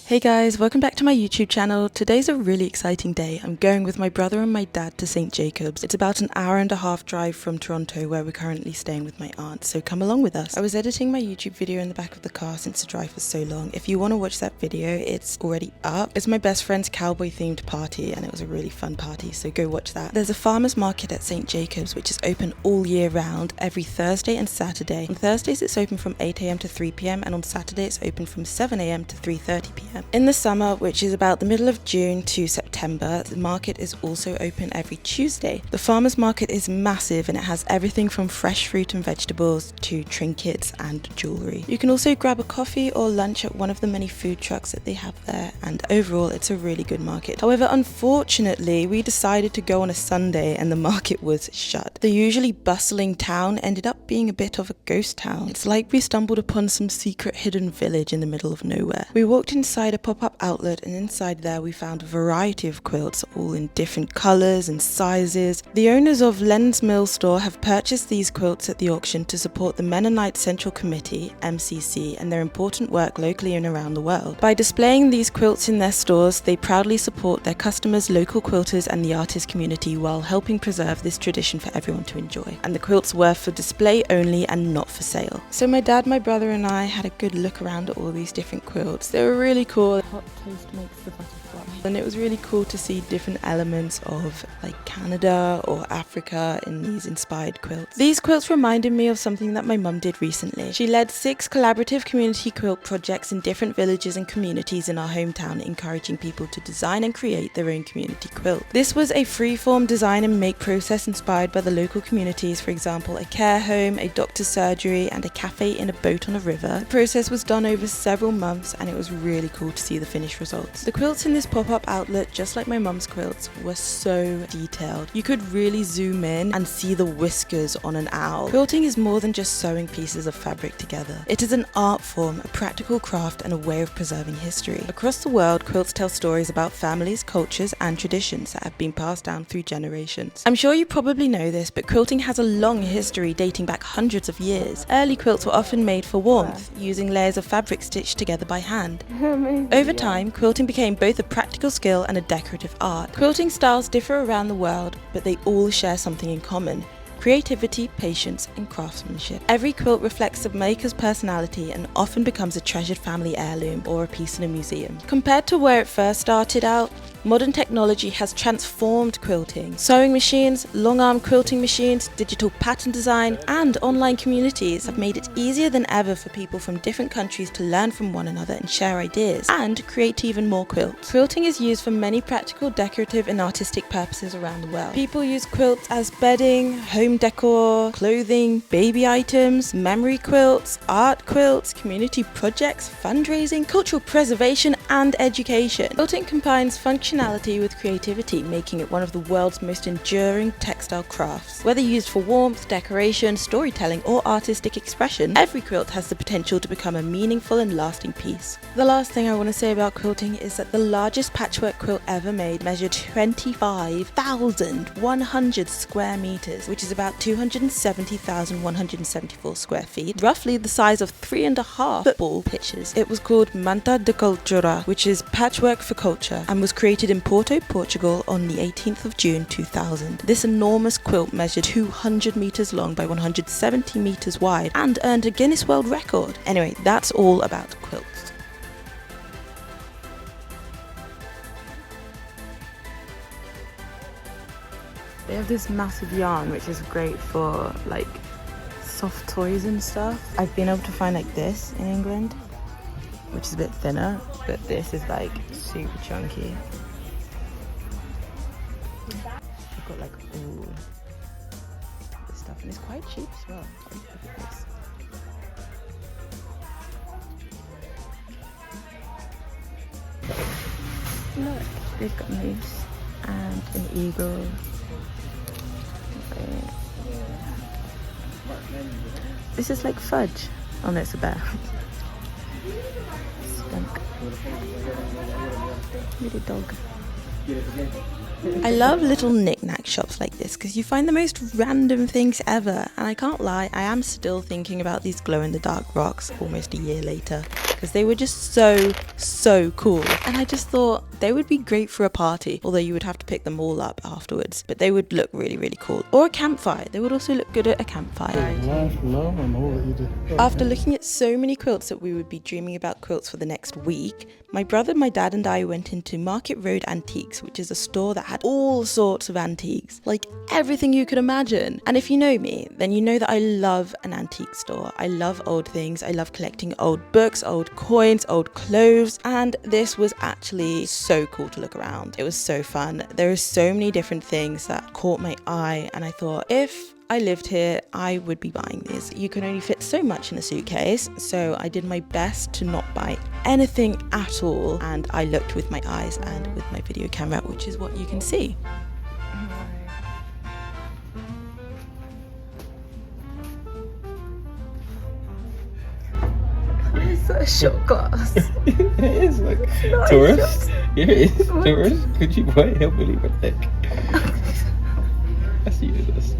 Hey guys, welcome back to my YouTube channel. Today's a really exciting day. I'm going with my brother and my dad to St. Jacobs. It's about an hour-and-a-half drive from Toronto, where we're currently staying with my aunt, so come along with us. I was editing my YouTube video in the back of the car since the drive was so long. If you want to watch that video, it's already up. It's my best friend's cowboy-themed party, and it was a really fun party, so go watch that. There's a farmer's market at St. Jacobs, which is open all year round, every Thursday and Saturday. On Thursdays, it's open from 8 AM to 3 PM, and on Saturday, it's open from 7 AM to 3:30 PM. In the summer, which is about the middle of June to September, the market is also open every Tuesday. The farmers market is massive and it has everything from fresh fruit and vegetables to trinkets and jewellery. You can also grab a coffee or lunch at one of the many food trucks that they have there, and overall it's a really good market. However, unfortunately, we decided to go on a Sunday and the market was shut. The usually bustling town ended up being a bit of a ghost town. It's like we stumbled upon some secret hidden village in the middle of nowhere. We walked inside a pop-up outlet, and inside there we found a variety of quilts, all in different colours and sizes. The owners of Len's Mill store have purchased these quilts at the auction to support the Mennonite Central Committee, MCC, and their important work locally and around the world. By displaying these quilts in their stores, they proudly support their customers, local quilters and the artist community, while helping preserve this tradition for everyone to enjoy. And the quilts were for display only and not for sale. So my dad, my brother and I had a good look around at all these different quilts. They were really cool. Hot toast makes the butterfly. And it was really cool to see different elements of like Canada or Africa in these inspired quilts. These quilts reminded me of something that my mum did recently. She led 6 collaborative community quilt projects in different villages and communities in our hometown, encouraging people to design and create their own community quilt. This was a free-form design and make process inspired by the local communities, for example, a care home, a doctor's surgery and a cafe in a boat on a river. The process was done over several months and it was really cool to see the finished results. The quilts in this pop-up outlet, just like my mum's quilts, were so detailed. You could really zoom in and see the whiskers on an owl. Quilting is more than just sewing pieces of fabric together. It is an art form, a practical craft and a way of preserving history. Across the world, quilts tell stories about families, cultures and traditions that have been passed down through generations. I'm sure you probably know this, but quilting has a long history dating back hundreds of years. Early quilts were often made for warmth, using layers of fabric stitched together by hand. Over time, quilting became both a practical skill and a decorative art. Quilting styles differ around the world, but they all share something in common: creativity, patience, and craftsmanship. Every quilt reflects the maker's personality and often becomes a treasured family heirloom or a piece in a museum. Compared to where it first started out, modern technology has transformed quilting. Sewing machines, long-arm quilting machines, digital pattern design, and online communities have made it easier than ever for people from different countries to learn from one another and share ideas, and create even more quilts. Quilting is used for many practical, decorative, and artistic purposes around the world. People use quilts as bedding, home decor, clothing, baby items, memory quilts, art quilts, community projects, fundraising, cultural preservation, and education. Quilting combines functionality with creativity, making it one of the world's most enduring textile crafts. Whether used for warmth, decoration, storytelling, or artistic expression, every quilt has the potential to become a meaningful and lasting piece. The last thing I want to say about quilting is that the largest patchwork quilt ever made measured 25,100 square meters, which is about 270,174 square feet, roughly the size of 3.5 football pitches. It was called Manta de Cultura, which is patchwork for culture, and was created in Porto, Portugal on the 18th of June 2000. This enormous quilt measured 200 meters long by 170 meters wide and earned a Guinness World Record. Anyway, that's all about quilts. They have this massive yarn which is great for like soft toys and stuff. I've been able to find like this in England, which is a bit thinner, but this is like super chunky. I've got like all this stuff and it's quite cheap as well. Look at this. Look, they've got moose and an eagle. This is like fudge. Oh no, it's a bear. Skunk. Little dog. I love little knick-knack shops like this because you find the most random things ever, and I can't lie, I am still thinking about these glow-in-the-dark rocks almost a year later. because they were just so cool. And I just thought they would be great for a party, although you would have to pick them all up afterwards, but they would look really cool. Or a campfire. They would also look good at a campfire. Life, love, and all that you do. After looking at so many quilts that we would be dreaming about quilts for the next week, my brother, my dad and I went into Market Road Antiques, which is a store that had all sorts of antiques, like everything you could imagine. And if you know me, then you know that I love an antique store. I love old things. I love collecting old books, old coins, old clothes, and this was actually so cool to look around. It was so fun. There are so many different things that caught my eye, and I thought, if I lived here, I would be buying these. You can only fit so much in a suitcase, so I did my best to not buy anything at all, and I looked with my eyes and with my video camera, which is what you can see. It's a shot glass. It is like tourist. Yeah, it is tourist. Could you buy it? Help believe it thick. I see this.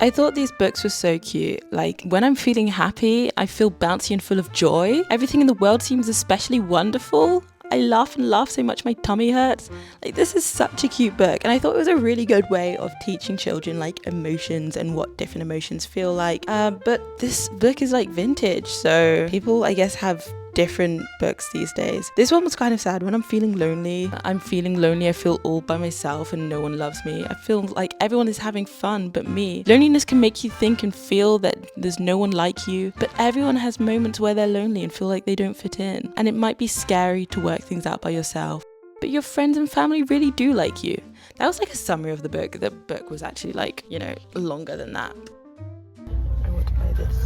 I thought these books were so cute. Like, when I'm feeling happy, I feel bouncy and full of joy. Everything in the world seems especially wonderful. I laugh and laugh so much my tummy hurts. Like, this is such a cute book, and I thought it was a really good way of teaching children like emotions and what different emotions feel like. But this book is like vintage, so people, I guess, have different books these days. This one was kind of sad. When I'm feeling lonely, I feel all by myself and no one loves me. I feel like everyone is having fun but me. Loneliness can make you think and feel that there's no one like you, but everyone has moments where they're lonely and feel like they don't fit in, and it might be scary to work things out by yourself, but your friends and family really do like you. That was like a summary of the book. The book was actually like, longer than that. I want to buy this.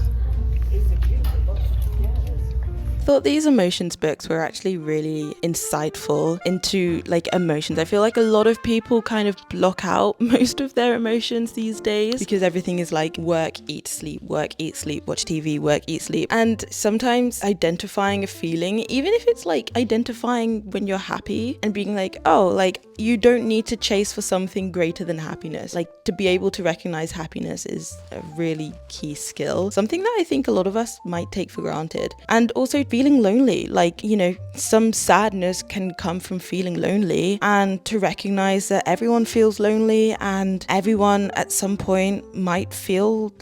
Thought these emotions books were actually really insightful into like emotions. I feel like a lot of people kind of block out most of their emotions these days because everything is like work, eat, sleep, watch TV, work, eat, sleep. And sometimes identifying a feeling, even if it's like identifying when you're happy and being like, oh, like you don't need to chase for something greater than happiness. Like, to be able to recognize happiness is a really key skill, something that I think a lot of us might take for granted. And also feeling lonely, like, some sadness can come from feeling lonely, and to recognize that everyone feels lonely and everyone at some point might feel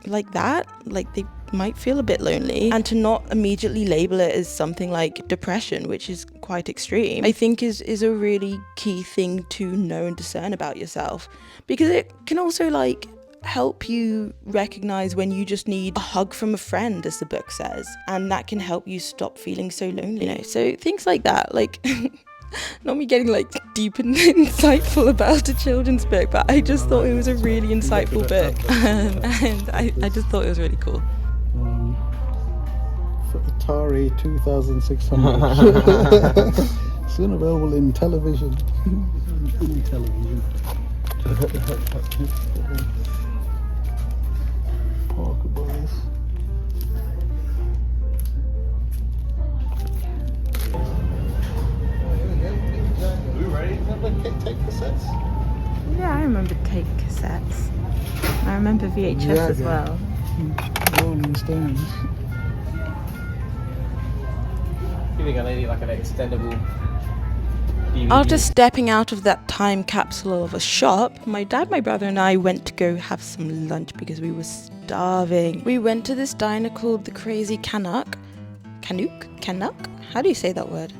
like that, like they might feel a bit lonely, and to not immediately label it as something like depression, which is quite extreme, I think is a really key thing to know and discern about yourself, because it can also like help you recognize when you just need a hug from a friend, as the book says, and that can help you stop feeling so lonely. So things like that, like not me getting like deep and insightful about a children's book, but I just thought it was a really insightful book, and I just thought it was really cool. For Atari 2600. Soon available in television. In television. Parker boys. Remember tape cassettes? Yeah, I remember tape cassettes. I remember VHS as well. Rolling Stones. You think I need like an extendable DVD? After stepping out of that time capsule of a shop, my dad, my brother and I went to go have some lunch because we were starving. We went to this diner called the Crazy Canuck. Canuck? How do you say that word?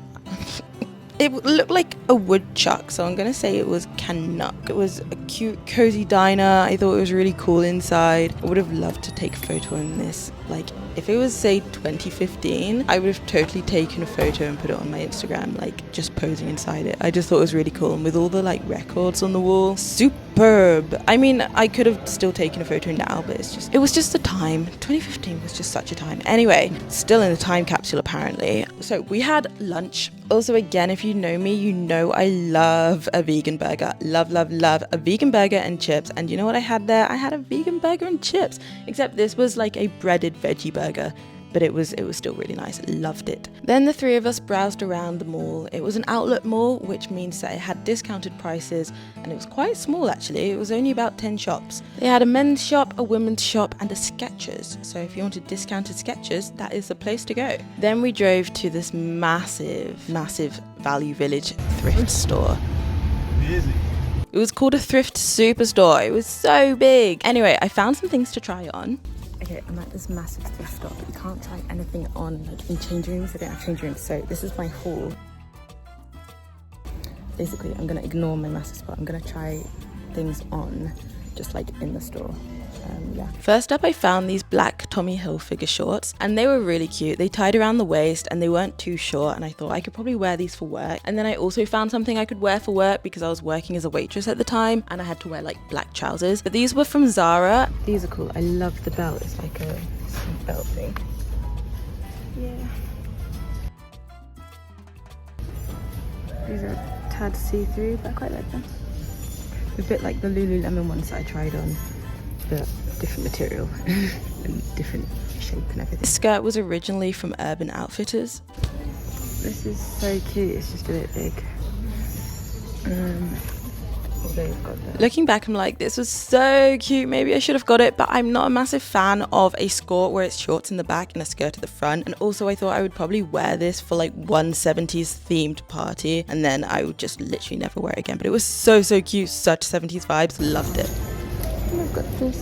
It looked like a woodchuck, so I'm going to say it was Canuck. It was a cute, cozy diner. I thought it was really cool inside. I would have loved to take a photo in this. Like, if it was, say, 2015, I would have totally taken a photo and put it on my Instagram, like, just posing inside it. I just thought it was really cool. And with all the, like, records on the wall, superb. I mean, I could have still taken a photo now, but it was just the time. 2015 was just such a time. Anyway, still in the time capsule, apparently. So we had lunch. Also, again, if you know me, you know I love a vegan burger. Love a vegan burger and chips. And you know what I had there? I had a vegan burger and chips. Except this was like a breaded veggie burger. but it was still really nice. Loved it. Then the three of us browsed around the mall. It was an outlet mall, which means that it had discounted prices, and it was quite small actually. It was only about 10 shops. They had a men's shop, a women's shop, and a Skechers. So if you wanted discounted Skechers, that is the place to go. Then we drove to this massive Value Village thrift store. It was called a thrift superstore. It was so big. Anyway, I found some things to try on. Okay, I'm at this massive thrift store, but you can't try anything on like in change rooms. I don't have change rooms, so this is my haul. Basically, I'm gonna ignore my massive spot. I'm gonna try things on just like in the store. Yeah. First up, I found these black Tommy Hilfiger shorts, and they were really cute. They tied around the waist and they weren't too short, and I thought I could probably wear these for work. And then I also found something I could wear for work because I was working as a waitress at the time and I had to wear like black trousers. But these were from Zara. These are cool. I love the belt. It's like a belt thing. Yeah. These are a tad see-through, but I quite like them. A bit like the Lululemon ones that I tried on, but different material and different shape and everything. This skirt was originally from Urban Outfitters. This is so cute, it's just a bit big. Looking back, I'm like, this was so cute, maybe I should have got it, but I'm not a massive fan of a skirt where it's shorts in the back and a skirt at the front. And also I thought I would probably wear this for like one 70s themed party and then I would just literally never wear it again. But it was so cute, such 70s vibes, loved it. And I've got this.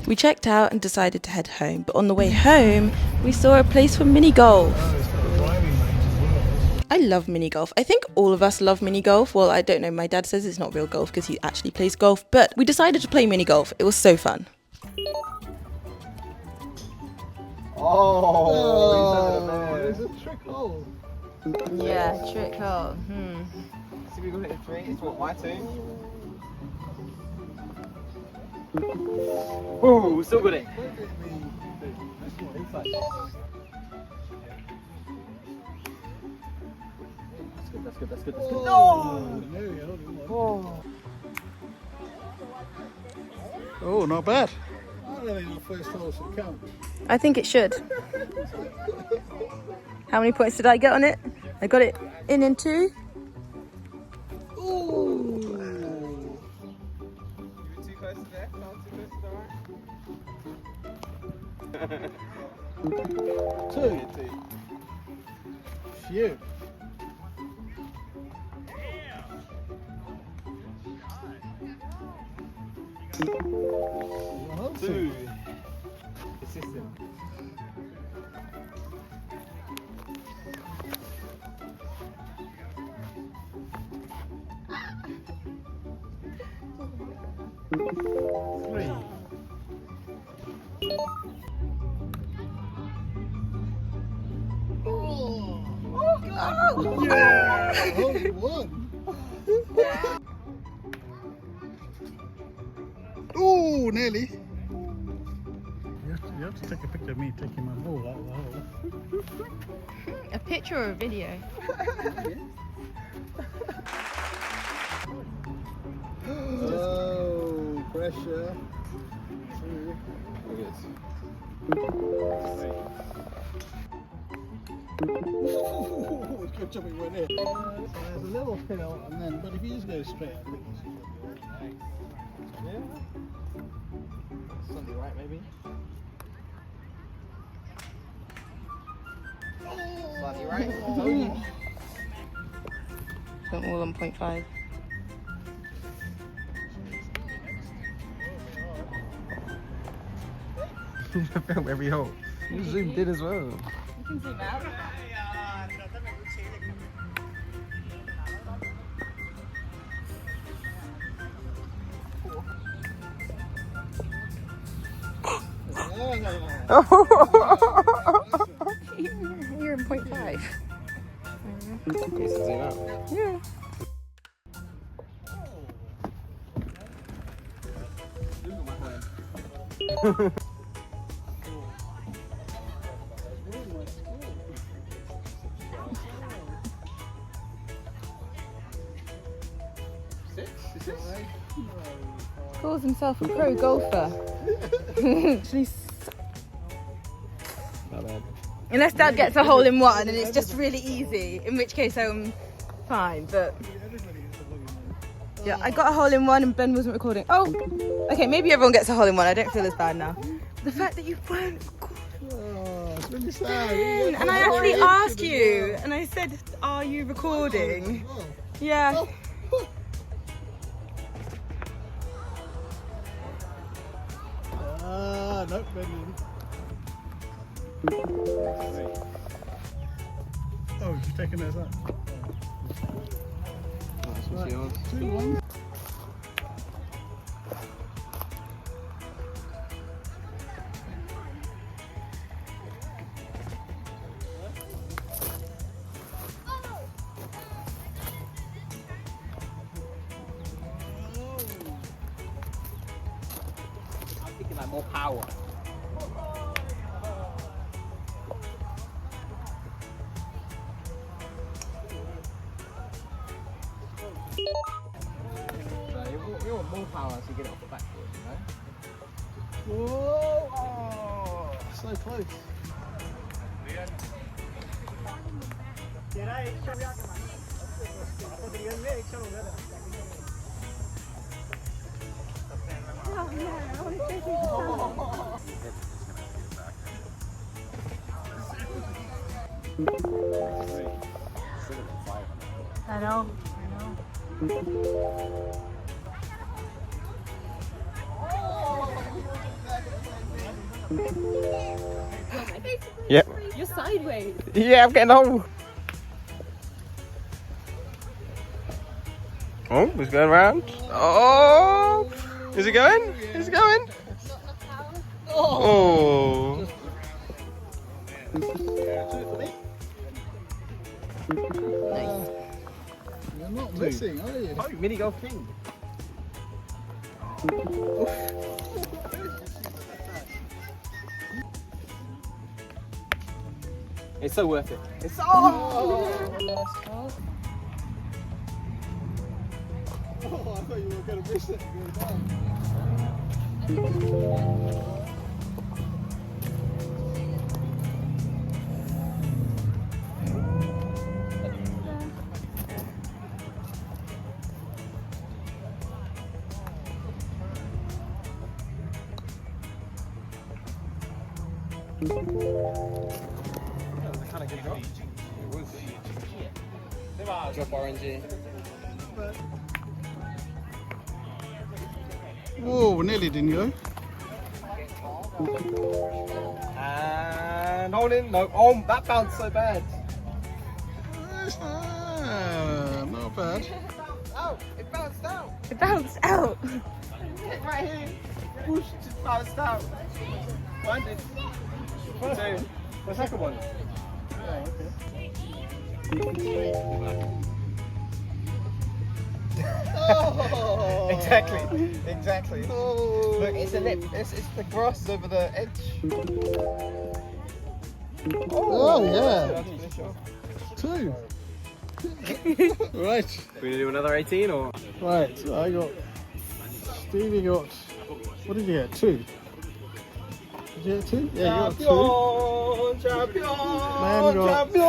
We checked out and decided to head home, but on the way home we saw a place for mini golf. I love mini golf. I think all of us love mini golf. Well, I don't know, my dad says it's not real golf because he actually plays golf, but we decided to play mini golf. It was so fun. Oh, there's a trick hole. Yeah, trick hole. See, we got it in 3. It's what, my 2? Oh, still got it. That's good. No! Oh, not bad. I don't think the first hole should count. I think it should. How many points did I get on it? I got it in 2. Ooh. You were too close to there? Not too close to there? 2. Phew. Two. Consistent. Three. Oh, yeah! Only one. Oh, nearly. You have to take a picture of me taking my ball out of the hole. A picture or a video? Oh, pressure. Ooh, good job it went in. So there's a little hill, and then, but if you just go straight, I think you should be right. Yeah. Something right, maybe. Slightly right. Told you. Don't more than 0.5. Film every hole. You zoomed in as well. You can zoom out. You're in 0.5. Okay, so zoom out. Yeah. Calls himself a pro golfer. Actually, Not bad. Unless Dad gets a hole in one and it's just really easy, in which case I'm fine, but... Yeah, I got a hole in one and Ben wasn't recording. Oh! Okay, maybe everyone gets a hole in one, I don't feel as bad now. The fact that you weren't recording. Oh, it's really sad. And I actually asked you, and I said, are you recording? Yeah. Nope, Ben. Oh, she's taking those up. That's what she wants. 2-1. I'm thinking like more power. You want more power so you get it off the backboard, you know? Whoa! Oh, so close. I know. Yep. You're sideways. Yeah, I'm getting old. Oh, it's going round. Oh, is it going? Is it going? Oh. You're not missing, are you? Oh, mini golf king. It's so worth it. It's so. Oh, I thought you were going to miss it. Kind of good drop. It was. Drop orangey. Whoa, nearly didn't go. And hold in. No. Oh, that bounced so bad. Not bad. Oh, it bounced out. It bounced out. Hit right here. Whoosh, just bounced out. Find it. Two. The second one. Oh. Exactly. Oh. Look, it's a lip. It's the grass over the edge. Oh, yeah. 2. Right. We gonna do another 18 or? Right, so I got, Stevie got, what did you get? 2? Did you get 2? Yeah, you got 2. Man got 3.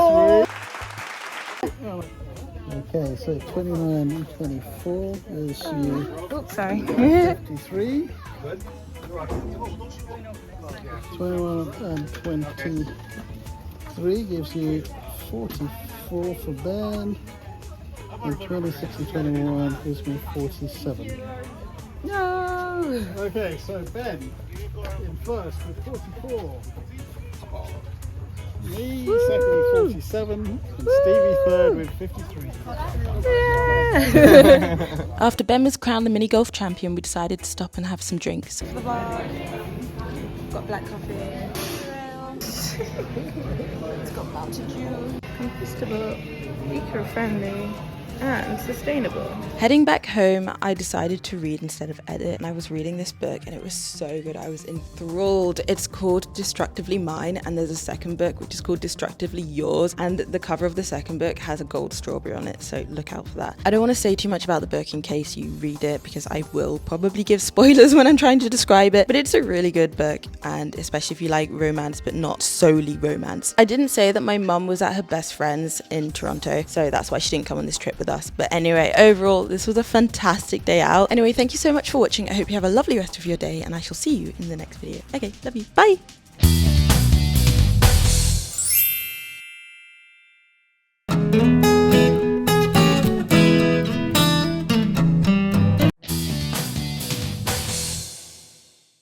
Okay, so 29 and 24 is you. Oops, sorry. 53. 21 and 23 gives you 44 for Ben. And 26 and 21 gives me 47. No. Okay, so Ben in first with 44. Me second with 47. And Stevie third with 53. After Ben was crowned the mini golf champion, we decided to stop and have some drinks. Got black coffee. It's got Mountain Dew. Compostable, eco-friendly. and sustainable. Heading back home, I decided to read instead of edit, and I was reading this book and it was so good. I was enthralled. It's called Destructively Mine, and there's a second book which is called Destructively Yours, and the cover of the second book has a gold strawberry on it, so look out for that. I don't want to say too much about the book in case you read it, because I will probably give spoilers when I'm trying to describe it, but it's a really good book, and especially if you like romance but not solely romance. I didn't say that my mum was at her best friend's in Toronto, so that's why she didn't come on this trip with us. But anyway, overall, this was a fantastic day out. Anyway, thank you so much for watching. I hope you have a lovely rest of your day, and I shall see you in the next video. Okay, love you. Bye!